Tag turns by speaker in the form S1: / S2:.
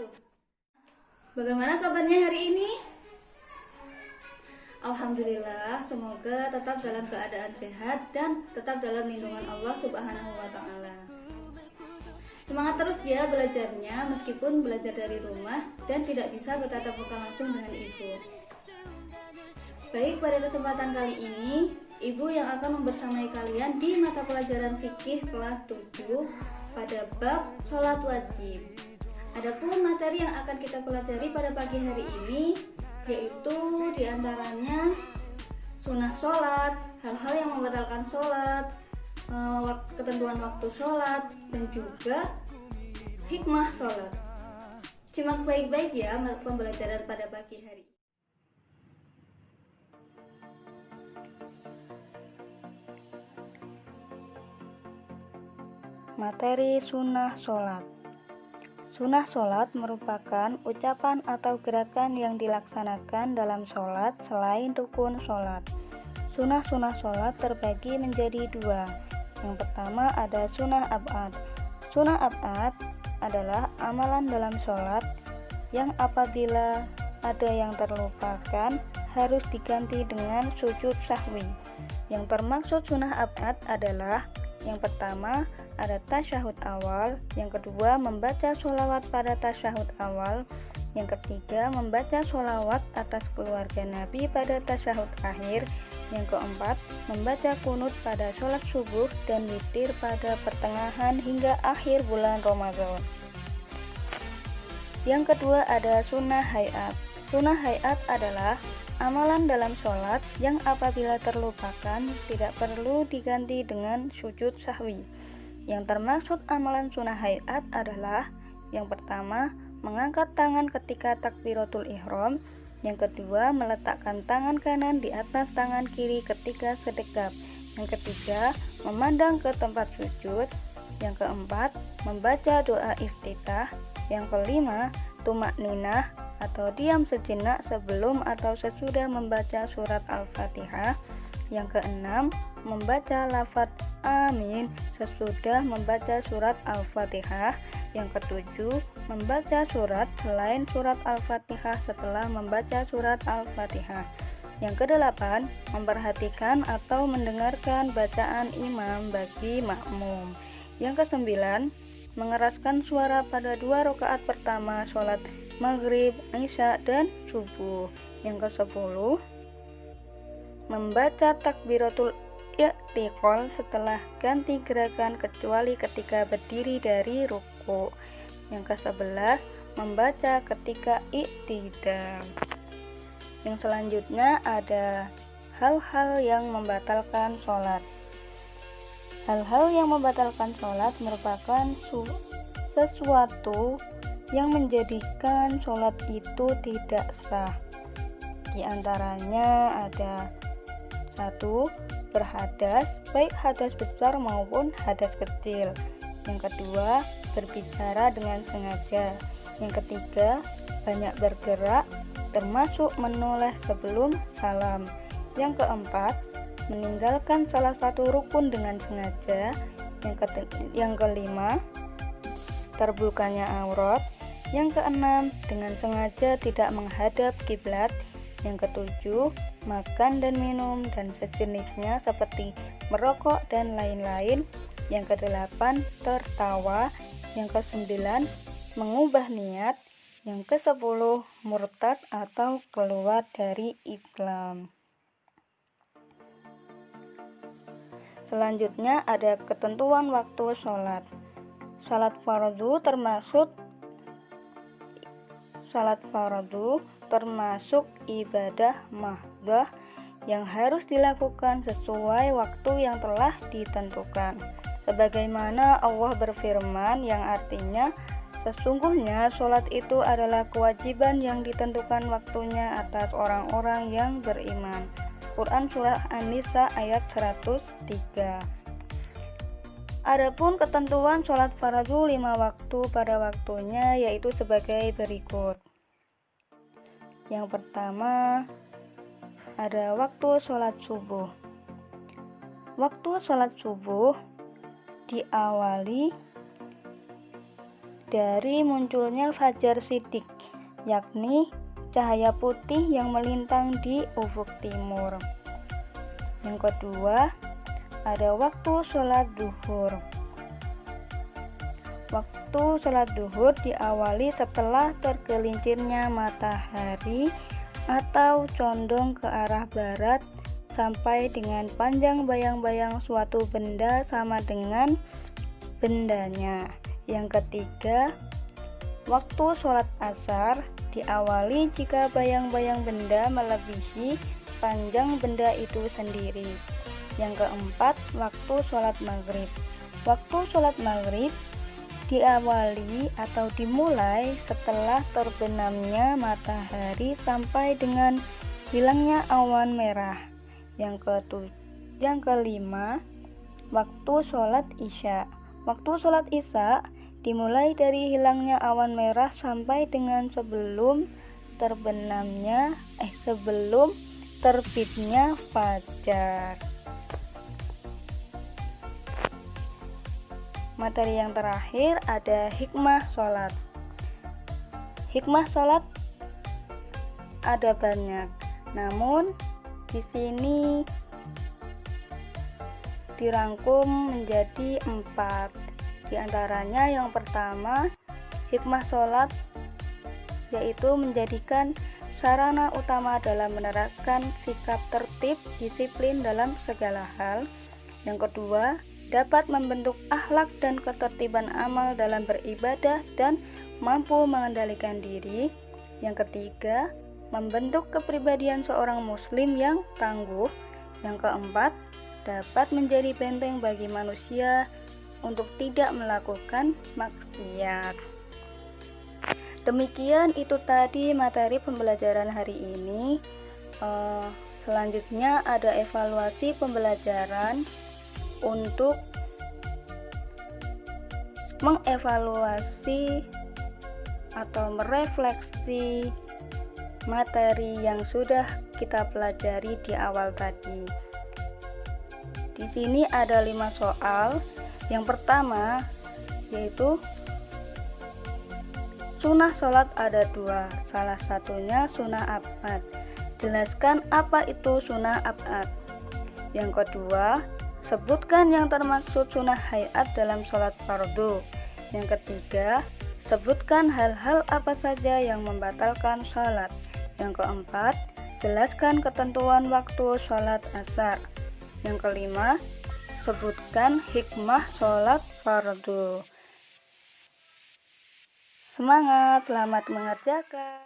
S1: wabarakatuh. Bagaimana kabarnya hari ini? Alhamdulillah, semoga tetap dalam keadaan sehat dan tetap dalam lindungan Allah Subhanahu wa Ta'ala. Semangat terus ya belajarnya, meskipun belajar dari rumah dan tidak bisa bertatap muka langsung dengan ibu. Baik, pada kesempatan kali ini, ibu yang akan membersamai kalian di mata pelajaran fikih kelas 7 pada bab sholat wajib. Adapun materi yang akan kita pelajari pada pagi hari ini yaitu diantaranya sunnah sholat, hal-hal yang membatalkan sholat, ketentuan waktu sholat, dan juga hikmah sholat. Simak baik-baik ya pembelajaran pada pagi hari. Materi sunnah sholat. Sunnah sholat merupakan ucapan atau gerakan yang dilaksanakan dalam sholat selain rukun sholat. Sunnah-sunnah sholat terbagi menjadi dua. Yang pertama ada sunnah ab'ad. Sunnah ab'ad adalah amalan dalam sholat yang apabila ada yang terlupakan harus diganti dengan sujud sahwi. Yang termaksud sunnah ab'ad adalah yang pertama ada tasyahud awal, yang kedua membaca sholawat pada tasyahud awal, yang ketiga membaca sholawat atas keluarga Nabi pada tasyahud akhir, yang keempat membaca kunut pada sholat subuh dan witir pada pertengahan hingga akhir bulan Ramadan. Yang kedua ada sunnah hayat. Sunnah hayat adalah amalan dalam sholat yang apabila terlupakan tidak perlu diganti dengan sujud sahwi. Yang termaksud amalan sunnah hayat adalah yang pertama mengangkat tangan ketika takbiratul ihram, yang kedua meletakkan tangan kanan di atas tangan kiri ketika sedekap, yang ketiga memandang ke tempat sujud, yang keempat membaca doa iftitah, yang kelima tumak ninah atau diam sejenak sebelum atau sesudah membaca surat Al-Fatihah, yang keenam membaca lafaz amin sesudah membaca surat Al-Fatihah, yang ketujuh membaca surat selain surat Al-Fatihah setelah membaca surat Al-Fatihah, yang kedelapan memperhatikan atau mendengarkan bacaan imam bagi makmum, yang kesembilan mengeraskan suara pada 2 rakaat pertama sholat maghrib, isya, dan subuh, yang ke-10 membaca takbiratul i'tiqal setelah ganti gerakan kecuali ketika berdiri dari ruku, yang ke-11 membaca ketika i'tidal. Yang selanjutnya ada hal-hal yang membatalkan sholat. Hal-hal yang membatalkan sholat merupakan sesuatu yang menjadikan sholat itu tidak sah. Di antaranya ada 1. Berhadas, baik hadas besar maupun hadas kecil. Yang kedua, berbicara dengan sengaja. Yang ketiga, banyak bergerak, termasuk menoleh sebelum salam. Yang keempat, meninggalkan salah satu rukun dengan sengaja. Yang kelima, terbukanya aurat. Yang keenam, dengan sengaja tidak menghadap kiblat. Yang ketujuh, makan dan minum dan sejenisnya seperti merokok dan lain-lain. Yang kedelapan, tertawa. Yang kesembilan, mengubah niat. Yang kesepuluh, murtad atau keluar dari Islam. Selanjutnya ada ketentuan waktu sholat. Sholat fardu termasuk ibadah mahdoh yang harus dilakukan sesuai waktu yang telah ditentukan. Sebagaimana Allah berfirman yang artinya, sesungguhnya sholat itu adalah kewajiban yang ditentukan waktunya atas orang-orang yang beriman. Quran Surah An-Nisa ayat 103. Adapun ketentuan sholat fardu 5 waktu pada waktunya yaitu sebagai berikut. Yang pertama ada waktu sholat subuh. Waktu sholat subuh diawali dari munculnya fajar shidik, yakni cahaya putih yang melintang di ufuk timur. Yang kedua, ada waktu sholat duhur. Waktu sholat duhur diawali setelah tergelincirnya matahari atau condong ke arah barat sampai dengan panjang bayang-bayang suatu benda sama dengan bendanya. Yang ketiga, waktu sholat asar diawali jika bayang-bayang benda melebihi panjang benda itu sendiri. Yang keempat, waktu sholat maghrib. Waktu sholat maghrib diawali atau dimulai setelah terbenamnya matahari sampai dengan hilangnya awan merah. Yang kelima, waktu sholat isya. Waktu sholat isya dimulai dari hilangnya awan merah sampai dengan sebelum terbitnya fajar. Materi yang terakhir ada hikmah sholat. Hikmah sholat ada banyak, namun di sini dirangkum menjadi 4. Di antaranya yang pertama, hikmah sholat yaitu menjadikan sarana utama dalam menerapkan sikap tertib, disiplin dalam segala hal. Yang kedua, dapat membentuk akhlak dan ketertiban amal dalam beribadah dan mampu mengendalikan diri. Yang ketiga, membentuk kepribadian seorang muslim yang tangguh. Yang keempat, dapat menjadi benteng bagi manusia untuk tidak melakukan maksiat. Demikian itu tadi materi pembelajaran hari ini. Selanjutnya ada evaluasi pembelajaran untuk mengevaluasi atau merefleksi materi yang sudah kita pelajari di awal tadi. Di sini ada 5 soal. Yang pertama yaitu sunnah sholat ada 2, salah satunya sunnah abad. Jelaskan apa itu sunnah abad. Yang kedua, sebutkan yang termaksud sunnah hayat dalam sholat fardu. Yang ketiga, sebutkan hal-hal apa saja yang membatalkan sholat. Yang keempat, jelaskan ketentuan waktu sholat asar. Yang kelima, sebutkan hikmah sholat fardu. Semangat, selamat mengerjakan.